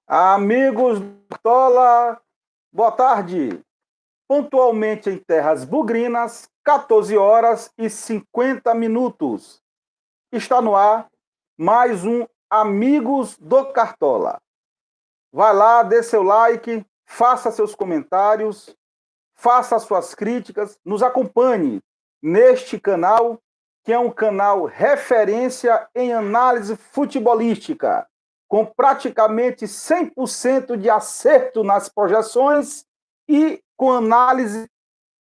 Amigos do Cartola, boa tarde. Pontualmente em terras bugrinas, 14 horas e 50 minutos. Está no ar mais um Amigos do Cartola. Vai lá, dê seu like, faça seus comentários, faça suas críticas, nos acompanhe neste canal, que é um canal referência em análise futebolística, com praticamente 100% de acerto nas projeções e com análise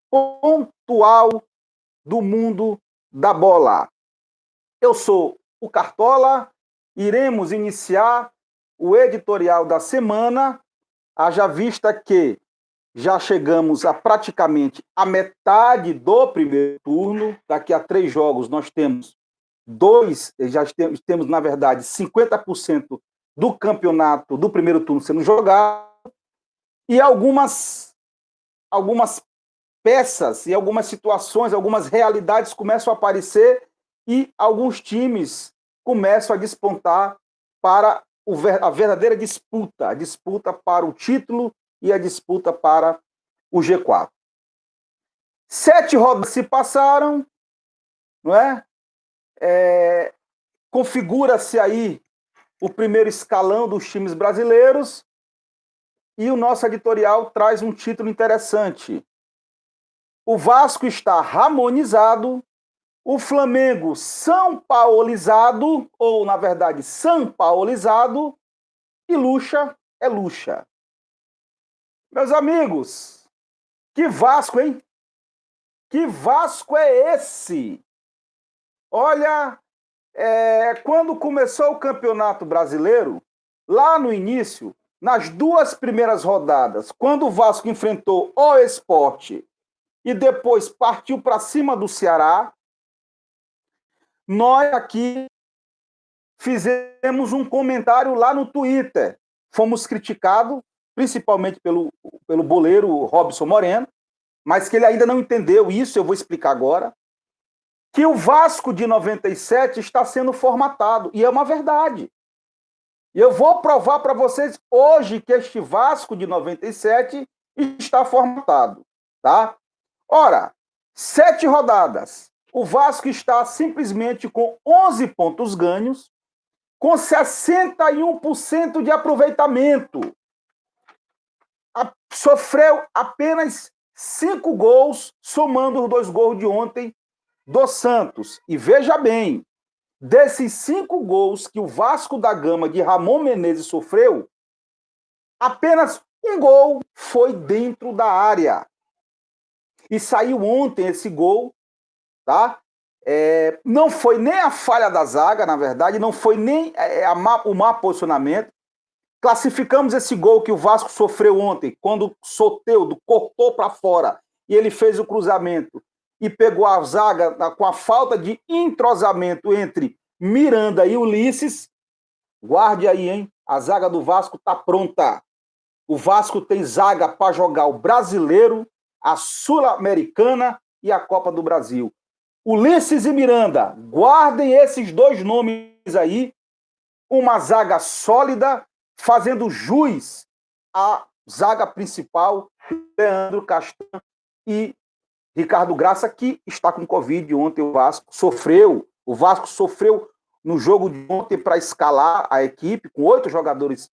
pontual do mundo da bola. Eu sou o Cartola, iremos iniciar o editorial da semana, haja vista que já chegamos a praticamente a metade do primeiro turno. Daqui a 3 jogos nós temos temos, na verdade, 50% do campeonato do primeiro turno sendo jogado, e algumas peças e algumas situações, algumas realidades começam a aparecer e alguns times começam a despontar para a verdadeira disputa, a disputa para o título e a disputa para o G4. 7 rodadas se passaram, não é? Configura-se aí o primeiro escalão dos times brasileiros e o nosso editorial traz um título interessante. O Vasco está ramonizado, o Flamengo são-paulizado, ou, na verdade, são-paulizado, e Lucha é Lucha. Meus amigos, que Vasco, hein? Que Vasco é esse? Olha, quando começou o Campeonato Brasileiro, lá no início, nas 2 primeiras rodadas, quando o Vasco enfrentou o Sport e depois partiu para cima do Ceará, nós aqui fizemos um comentário lá no Twitter. Fomos criticados, principalmente pelo boleiro Robson Moreno, mas que ele ainda não entendeu isso, eu vou explicar agora, que o Vasco de 97 está sendo formatado, e é uma verdade. E eu vou provar para vocês hoje que este Vasco de 97 está formatado, tá? Ora, 7 rodadas, o Vasco está simplesmente com 11 pontos ganhos, com 61% de aproveitamento. Sofreu apenas 5 gols, somando os 2 gols de ontem do Santos. E veja bem, desses 5 gols que o Vasco da Gama de Ramon Menezes sofreu, apenas 1 gol foi dentro da área. E saiu ontem esse gol, tá? Não foi nem a falha da zaga, na verdade, não foi nem o má posicionamento. Classificamos esse gol que o Vasco sofreu ontem, quando o Soteldo cortou para fora e ele fez o cruzamento e pegou a zaga com a falta de entrosamento entre Miranda e Ulisses. Guarde aí, hein? A zaga do Vasco está pronta. O Vasco tem zaga para jogar o Brasileiro, a Sul-Americana e a Copa do Brasil. Ulisses e Miranda, guardem esses 2 nomes aí, uma zaga sólida, fazendo jus à zaga principal, Leandro Castan e Ricardo Graça, que está com Covid. Ontem o Vasco sofreu no jogo de ontem para escalar a equipe, com 8 jogadores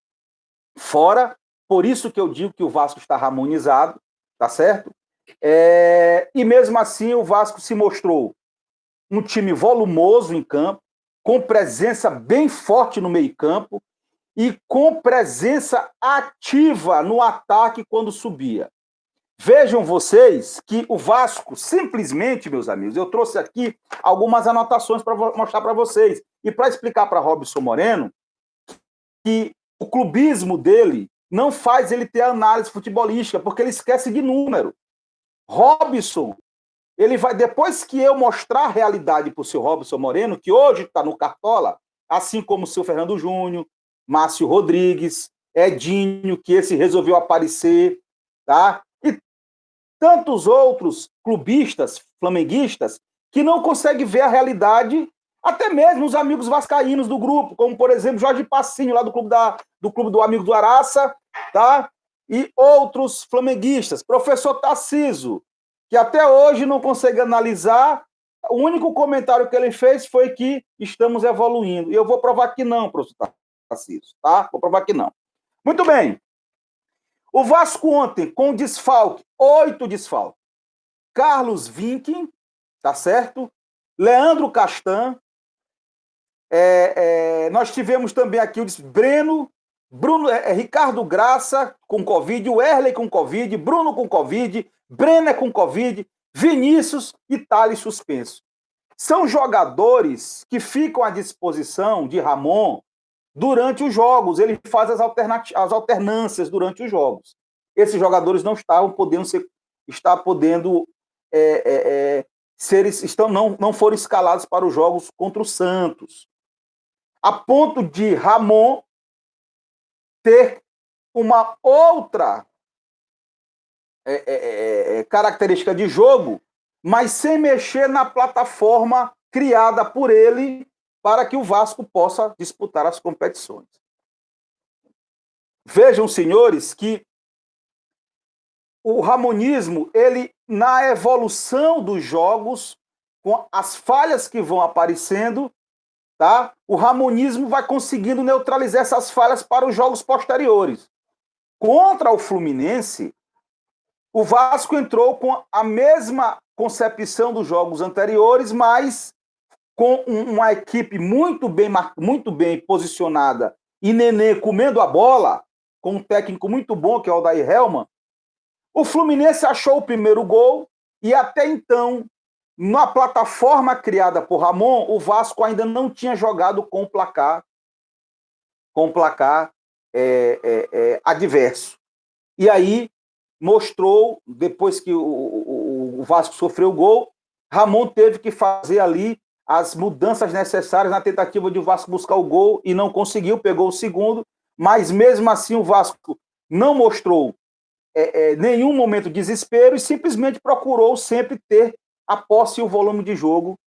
fora, por isso que eu digo que o Vasco está harmonizado, tá certo? E mesmo assim o Vasco se mostrou um time volumoso em campo, com presença bem forte no meio-campo e com presença ativa no ataque quando subia. Vejam vocês que o Vasco, simplesmente, meus amigos, eu trouxe aqui algumas anotações para mostrar para vocês e para explicar para Robson Moreno que o clubismo dele não faz ele ter análise futebolística, porque ele esquece de número. Robson, ele vai, depois que eu mostrar a realidade para o seu Robson Moreno, que hoje está no Cartola, assim como o seu Fernando Júnior, Márcio Rodrigues, Edinho, que esse resolveu aparecer, tá? E tantos outros clubistas, flamenguistas, que não conseguem ver a realidade Até mesmo os amigos vascaínos do grupo, como, por exemplo, Jorge Passinho, lá do clube do Amigo do Araça, tá? E outros flamenguistas. Professor Tarciso, que até hoje não consegue analisar. O único comentário que ele fez foi que estamos evoluindo. E eu vou provar que não, professor Tarciso, tá? Vou provar que não. Muito bem. O Vasco ontem, com desfalque, 8 desfalques. Carlos Vinck, tá certo? Leandro Castan. Nós tivemos também aqui o Breno, Ricardo Graça com Covid, o Erley com Covid, Bruno com Covid, Brenner com Covid, Vinícius e Thales suspenso. São jogadores que ficam à disposição de Ramon durante os jogos. Ele faz as alternâncias durante os jogos. Esses jogadores não estavam podendo não foram escalados para os jogos contra o Santos. A ponto de Ramon ter uma outra característica de jogo, mas sem mexer na plataforma criada por ele para que o Vasco possa disputar as competições. Vejam, senhores, que o ramonismo, ele, na evolução dos jogos, com as falhas que vão aparecendo, tá? O ramonismo vai conseguindo neutralizar essas falhas para os jogos posteriores. Contra o Fluminense, o Vasco entrou com a mesma concepção dos jogos anteriores, mas com uma equipe muito bem posicionada e Nenê comendo a bola, com um técnico muito bom, que é o Odair Hellmann. O Fluminense achou o primeiro gol e até então, na plataforma criada por Ramon, o Vasco ainda não tinha jogado com placar adverso. E aí mostrou, depois que o Vasco sofreu o gol, Ramon teve que fazer ali as mudanças necessárias na tentativa de o Vasco buscar o gol e não conseguiu, pegou o segundo, mas mesmo assim o Vasco não mostrou nenhum momento de desespero e simplesmente procurou sempre ter a posse e o volume de jogo,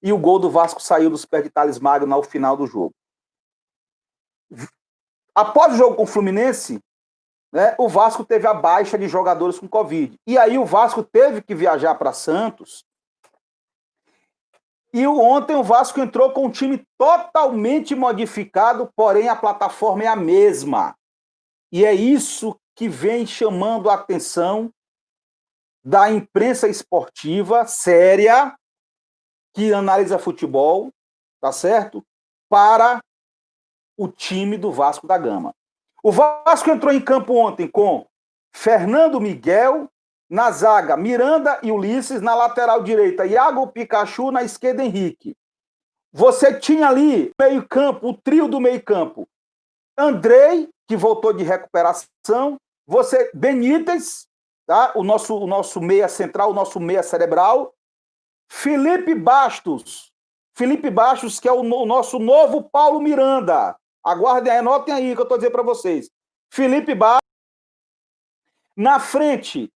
e o gol do Vasco saiu dos pés de Thales Magno ao final do jogo. Após o jogo com o Fluminense, né, o Vasco teve a baixa de jogadores com Covid. E aí o Vasco teve que viajar para Santos. E ontem o Vasco entrou com um time totalmente modificado, porém a plataforma é a mesma. E é isso que vem chamando a atenção da imprensa esportiva séria, que analisa futebol, tá certo? Para o time do Vasco da Gama. O Vasco entrou em campo ontem com Fernando Miguel, na zaga Miranda e Ulisses, na lateral direita Iago Pikachu, na esquerda Henrique. Você tinha ali meio-campo, o trio do meio-campo, Andrei, que voltou de recuperação, você Benítez, tá? o nosso meia central, o nosso meia cerebral, Felipe Bastos, que é o nosso novo Paulo Miranda. Aguardem, anotem aí que eu estou dizendo para vocês. Felipe Bastos, na frente,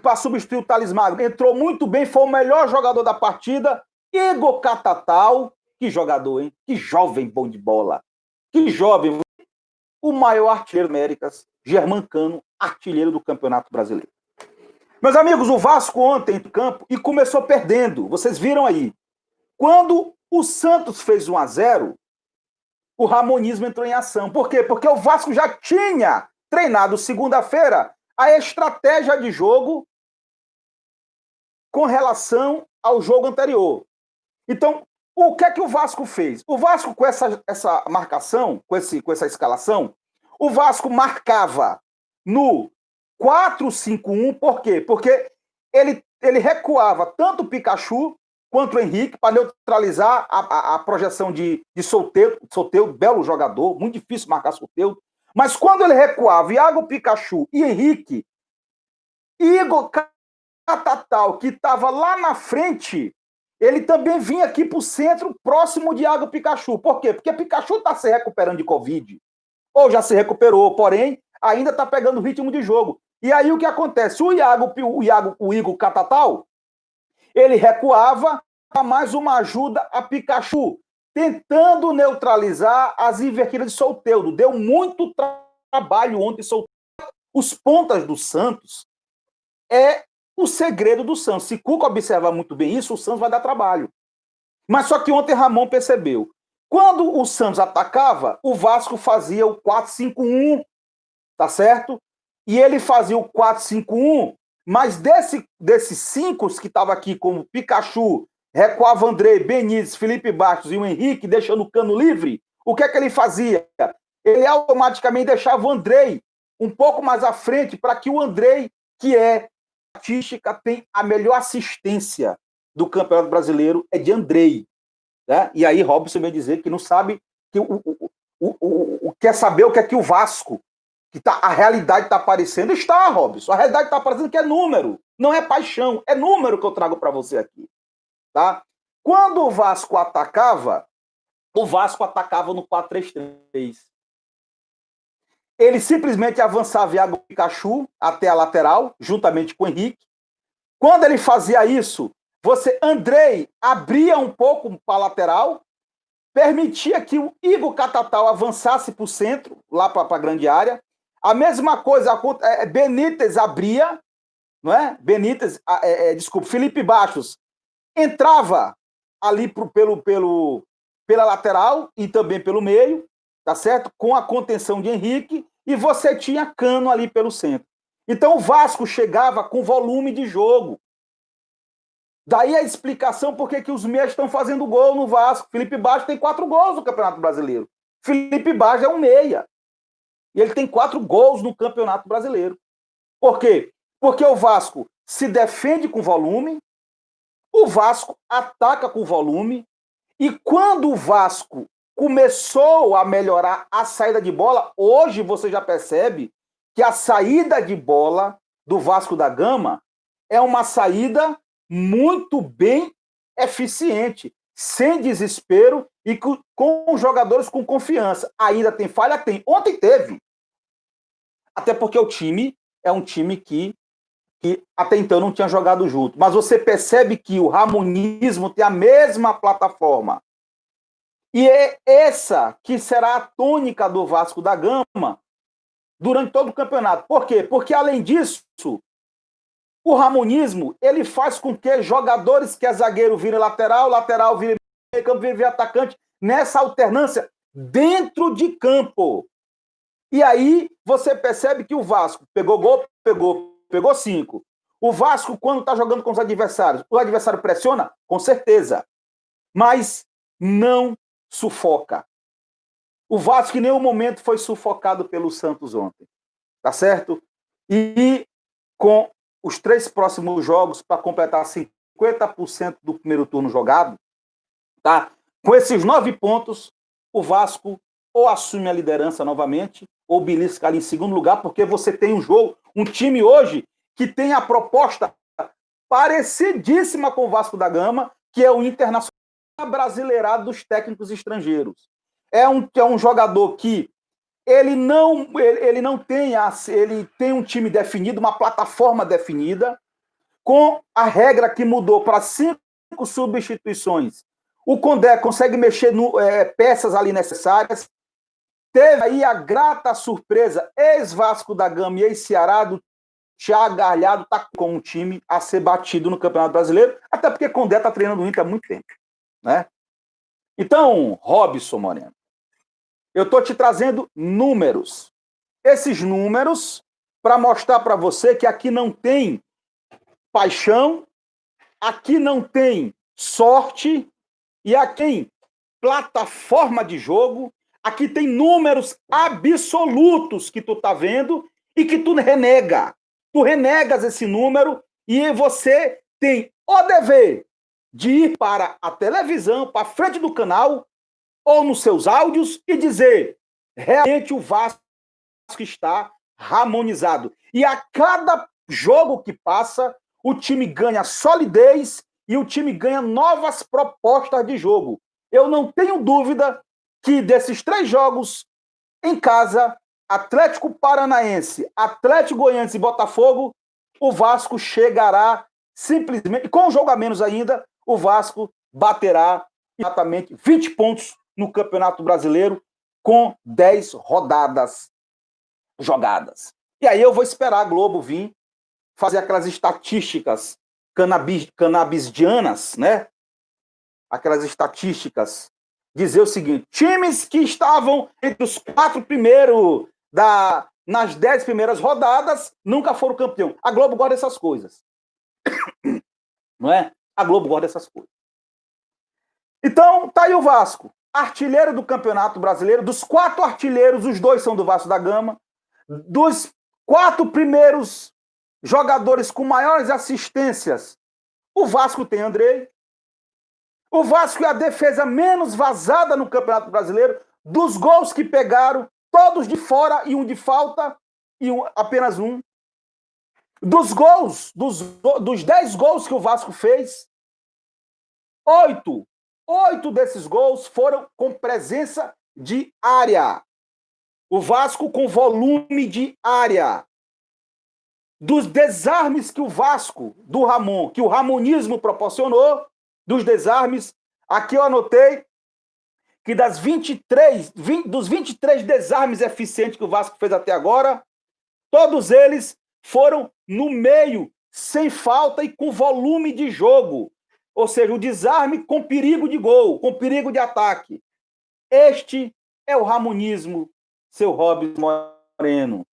para substituir o Thales Magno, entrou muito bem, foi o melhor jogador da partida, Igor Catatal, que jogador, hein? Que jovem bom de bola. Que jovem. O maior artilheiro do Américas, Germancano, artilheiro do Campeonato Brasileiro. Meus amigos, o Vasco ontem em campo e começou perdendo. Vocês viram aí. Quando o Santos fez 1-0, o ramonismo entrou em ação. Por quê? Porque o Vasco já tinha treinado segunda-feira a estratégia de jogo com relação ao jogo anterior. Então, o que é que o Vasco fez? O Vasco, com essa marcação, com essa escalação, o Vasco marcava no 4-5-1, por quê? Porque ele recuava tanto o Pikachu quanto o Henrique para neutralizar a projeção de Soteldo, belo jogador, muito difícil marcar Soteldo. Mas quando ele recuava Iago Pikachu e Henrique, Igor Catatal, que estava lá na frente, ele também vinha aqui para o centro, próximo de Iago Pikachu. Por quê? Porque Pikachu está se recuperando de Covid, ou já se recuperou, porém, ainda está pegando ritmo de jogo. E aí o que acontece? O Igor Catatal, ele recuava mais uma ajuda a Pikachu, tentando neutralizar as invertidas de Soteldo. Deu muito trabalho ontem, Soteldo. Os pontas do Santos é o segredo do Santos. Se Cuca observar muito bem isso, o Santos vai dar trabalho. Mas só que ontem Ramon percebeu. Quando o Santos atacava, o Vasco fazia o 4-5-1, tá certo? E ele fazia o 4-5-1, mas desses cinco que estavam aqui, como Pikachu, recuava Andrei, Benítez, Felipe Bastos e o Henrique, deixando o cano livre, o que é que ele fazia? Ele automaticamente deixava o Andrei um pouco mais à frente, para que o Andrei, que é estatística, tem a melhor assistência do Campeonato Brasileiro, é de Andrei. Né? E aí Robson vem dizer que não sabe, que quer saber o que é que o Vasco, que a realidade está aparecendo. Está, Robson, a realidade está aparecendo que é número, não é paixão, é número que eu trago para você aqui. Tá? Quando o Vasco atacava no 4-3-3. Ele simplesmente avançava Iago Pikachu até a lateral, juntamente com o Henrique. Quando ele fazia isso, Andrei abria um pouco para a lateral, permitia que o Igor Catatal avançasse para o centro, lá para a grande área. A mesma coisa, Benítez abria, não é? Felipe Bastos entrava ali pela lateral e também pelo meio, tá certo? Com a contenção de Henrique, e você tinha Cano ali pelo centro. Então o Vasco chegava com volume de jogo. Daí a explicação por que os meias estão fazendo gol no Vasco. Felipe Bastos tem 4 gols no Campeonato Brasileiro. Felipe Bastos é um meia. E ele tem 4 gols no Campeonato Brasileiro. Por quê? Porque o Vasco se defende com volume, o Vasco ataca com volume, e quando o Vasco começou a melhorar a saída de bola, hoje você já percebe que a saída de bola do Vasco da Gama é uma saída muito bem eficiente, sem desespero e com jogadores com confiança. Ainda tem falha? Tem. Ontem teve. Até porque o time é um time que até então não tinha jogado junto. Mas você percebe que o Ramonismo tem a mesma plataforma. E é essa que será a tônica do Vasco da Gama durante todo o campeonato. Por quê? Porque, além disso, o Ramonismo ele faz com que jogadores que é zagueiro virem lateral, lateral vire meio campo, vire atacante, nessa alternância dentro de campo. E aí você percebe que o Vasco pegou gol, pegou 5. O Vasco, quando está jogando com os adversários, o adversário pressiona? Com certeza. Mas não sufoca. O Vasco em nenhum momento foi sufocado pelo Santos ontem. Tá certo? E com os 3 próximos jogos para completar 50% do primeiro turno jogado, tá? Com esses 9 pontos, o Vasco ou assume a liderança novamente, ou belisca ali em segundo lugar, porque você tem um time hoje que tem a proposta parecidíssima com o Vasco da Gama, que é o Internacional Brasileirado dos técnicos estrangeiros. É um jogador que ele não tem ele tem um time definido, uma plataforma definida, com a regra que mudou para 5 substituições. O Condé consegue mexer peças ali necessárias. Teve aí a grata surpresa, ex-Vasco da Gama e ex-Ceará, do Thiago Galhardo, está com um time a ser batido no Campeonato Brasileiro, até porque Condé está treinando o Inter há muito tempo. Né? Então, Robson Moreno, eu estou te trazendo números. Esses números para mostrar para você que aqui não tem paixão, aqui não tem sorte, e aqui tem plataforma de jogo, aqui tem números absolutos que tu tá vendo e que tu renega. Tu renegas esse número e você tem o dever de ir para a televisão, para frente do canal, ou nos seus áudios, e dizer: realmente o Vasco está harmonizado. E a cada jogo que passa, o time ganha solidez e o time ganha novas propostas de jogo. Eu não tenho dúvida que desses 3 jogos em casa, Atlético Paranaense, Atlético Goianiense e Botafogo, o Vasco chegará simplesmente, com um jogo a menos ainda, o Vasco baterá exatamente 20 pontos no Campeonato Brasileiro com 10 rodadas jogadas. E aí eu vou esperar a Globo vir fazer aquelas estatísticas canabisdianas, né? Aquelas estatísticas, dizer o seguinte: times que estavam entre os 4 primeiros nas 10 primeiras rodadas nunca foram campeão. A Globo gosta dessas coisas. Não é? A Globo gosta dessas coisas. Então, tá aí o Vasco, artilheiro do Campeonato Brasileiro. Dos 4 artilheiros, os 2 são do Vasco da Gama. Dos 4 primeiros jogadores com maiores assistências, o Vasco tem Andrei. O Vasco é a defesa menos vazada no Campeonato Brasileiro. Dos gols que pegaram, todos de fora e um de falta, e apenas um. Dos gols, dos 10 gols que o Vasco fez, 8 desses gols foram com presença de área. O Vasco com volume de área. Dos desarmes que o Vasco, do Ramon, que o ramonismo proporcionou, dos desarmes, aqui eu anotei que dos 23 desarmes eficientes que o Vasco fez até agora, todos eles foram no meio, sem falta e com volume de jogo. Ou seja, o desarme com perigo de gol, com perigo de ataque. Este é o ramonismo, seu Robson Moreno.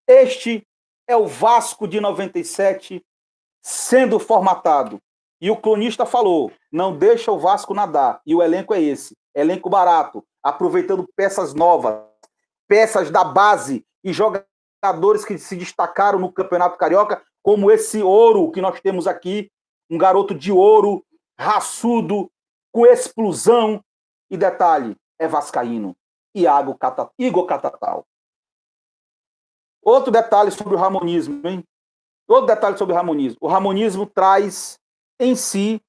Este é o Vasco de 97 sendo formatado. E o cronista falou, não deixa o Vasco nadar. E o elenco é esse, elenco barato, aproveitando peças novas, peças da base e jogadores que se destacaram no Campeonato Carioca, como esse Ouro que nós temos aqui, um garoto de ouro, raçudo, com explosão. E detalhe, é vascaíno, Igor Catatal. Outro detalhe sobre o ramonismo, hein? Outro detalhe sobre o ramonismo. O ramonismo traz em si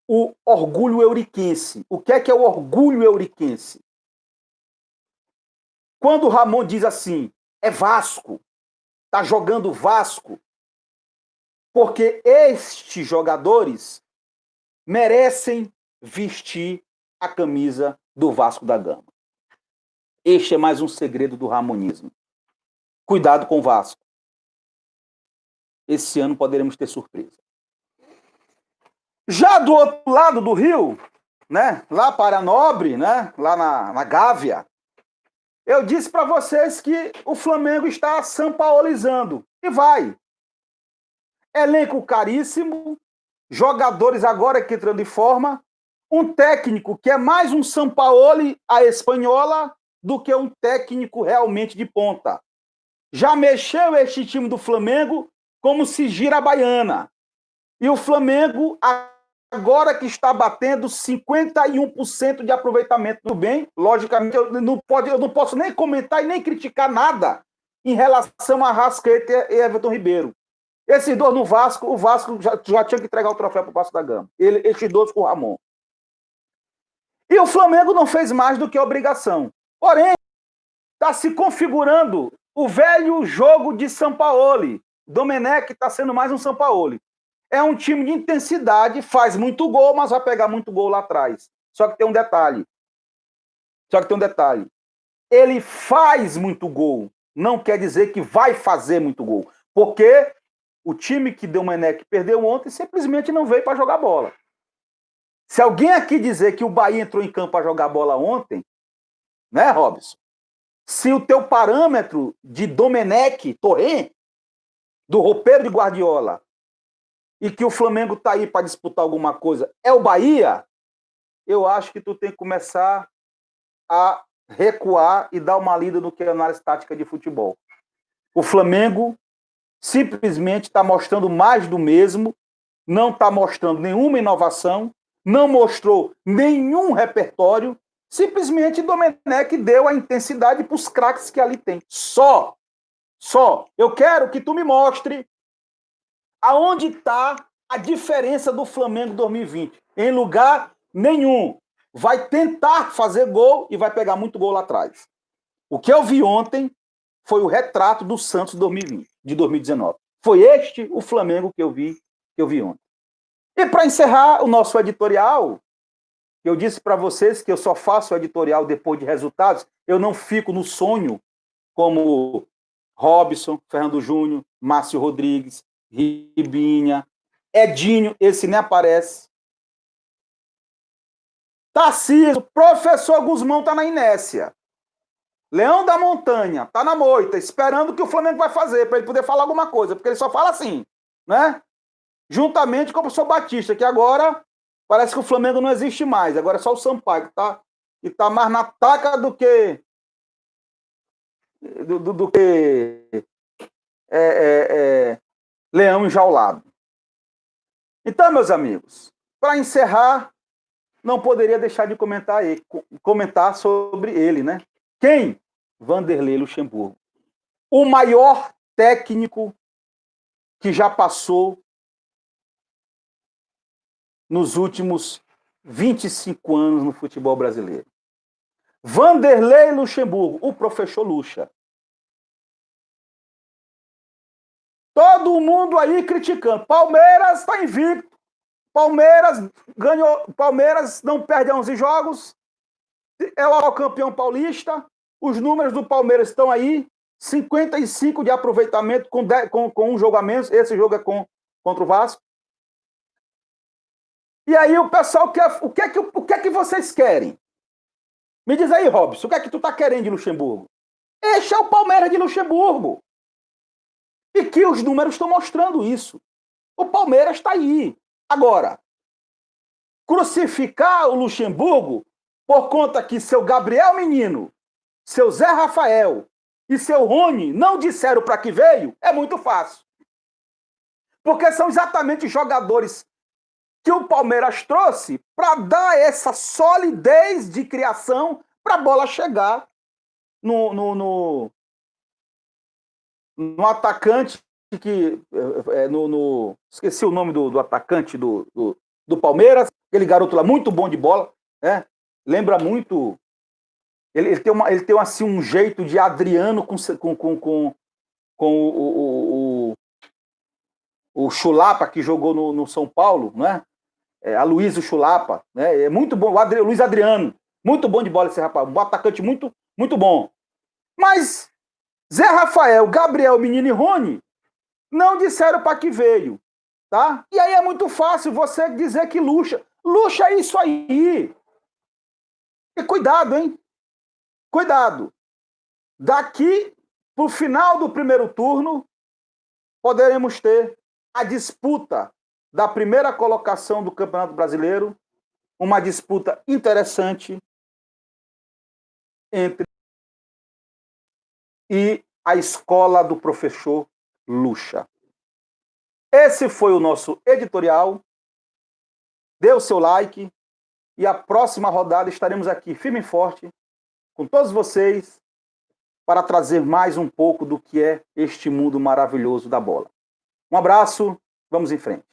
o orgulho euriquense. O que é o orgulho euriquense? Quando o Ramon diz assim, é Vasco, tá jogando Vasco, porque estes jogadores merecem vestir a camisa do Vasco da Gama. Este é mais um segredo do ramonismo. Cuidado com o Vasco. Esse ano poderemos ter surpresa. Já do outro lado do rio, né, lá para Nobre, né, lá na Gávea, eu disse para vocês que o Flamengo está sampaolizando. E vai. Elenco caríssimo, jogadores agora que entrando em forma, um técnico que é mais um Sampaoli à espanhola do que um técnico realmente de ponta. Já mexeu este time do Flamengo como se gira a baiana. E o Flamengo, agora que está batendo 51% de aproveitamento. Tudo bem, logicamente, eu não posso nem comentar e nem criticar nada em relação a Arrascaeta e Everton Ribeiro. Esses dois no Vasco, o Vasco já tinha que entregar o troféu para o Vasco da Gama. Esses dois com o Ramon. E o Flamengo não fez mais do que obrigação. Porém, está se configurando o velho jogo de Sampaoli. Domenech está sendo mais um Sampaoli. É um time de intensidade, faz muito gol, mas vai pegar muito gol lá atrás. Só que tem um detalhe. Ele faz muito gol. Não quer dizer que vai fazer muito gol. Porque o time que Domenech perdeu ontem simplesmente não veio para jogar bola. Se alguém aqui dizer que o Bahia entrou em campo para jogar bola ontem, né, Robson? Se o teu parâmetro de Domenech, Torrent, do roupeiro de Guardiola, e que o Flamengo está aí para disputar alguma coisa, é o Bahia, eu acho que tu tem que começar a recuar e dar uma lida no que é análise tática de futebol. O Flamengo simplesmente está mostrando mais do mesmo, não está mostrando nenhuma inovação, não mostrou nenhum repertório, simplesmente Domenech deu a intensidade para os craques que ali tem. Só. Eu quero que tu me mostre aonde está a diferença do Flamengo 2020. Em lugar nenhum. Vai tentar fazer gol e vai pegar muito gol lá atrás. O que eu vi ontem foi o retrato do Santos 2020, de 2019. Foi este o Flamengo que eu vi ontem. E para encerrar o nosso editorial, eu disse para vocês que eu só faço o editorial depois de resultados, eu não fico no sonho como Robson, Fernando Júnior, Márcio Rodrigues, Ribinha, Edinho, esse nem aparece. Tarcísio, professor Guzmão está na inércia. Leão da Montanha está na moita, esperando o que o Flamengo vai fazer para ele poder falar alguma coisa, porque ele só fala assim, né? Juntamente com o professor Batista, que agora parece que o Flamengo não existe mais, agora é só o Sampaio, que tá mais na taca do que leão enjaulado. Então, meus amigos, para encerrar, não poderia deixar de comentar sobre ele, né? Quem? Vanderlei Luxemburgo. O maior técnico que já passou nos últimos 25 anos no futebol brasileiro. Vanderlei Luxemburgo, o professor Luxa. Todo mundo aí criticando. Palmeiras está invicto. Palmeiras ganhou. Palmeiras não perde 11 jogos. É o campeão paulista. Os números do Palmeiras estão aí. 55 de aproveitamento com um jogo a menos. Esse jogo é contra o Vasco. E aí o pessoal quer. O que é que vocês querem? Me diz aí, Robson, o que é que tu tá querendo de Luxemburgo? Este é o Palmeiras de Luxemburgo. E que os números estão mostrando isso. O Palmeiras está aí. Agora, crucificar o Luxemburgo por conta que seu Gabriel Menino, seu Zé Rafael e seu Rony não disseram para que veio, é muito fácil. Porque são exatamente jogadores que o Palmeiras trouxe para dar essa solidez de criação para a bola chegar no atacante que esqueci o nome do atacante do Palmeiras, aquele garoto lá muito bom de bola, né? Lembra muito, ele tem assim um jeito de Adriano com o Chulapa que jogou no São Paulo, né? Aloysio Chulapa, né? É muito bom, o Luiz Adriano, muito bom de bola esse rapaz, um atacante muito, muito bom. Mas Zé Rafael, Gabriel, Menino e Rony não disseram para que veio, tá? E aí é muito fácil você dizer que Luxa é isso aí. E cuidado, hein? Cuidado. Daqui pro final do primeiro turno, poderemos ter a disputa da primeira colocação do Campeonato Brasileiro, uma disputa interessante entre e a escola do professor Luxa. Esse foi o nosso editorial. Dê o seu like e a próxima rodada estaremos aqui firme e forte com todos vocês para trazer mais um pouco do que é este mundo maravilhoso da bola. Um abraço, vamos em frente.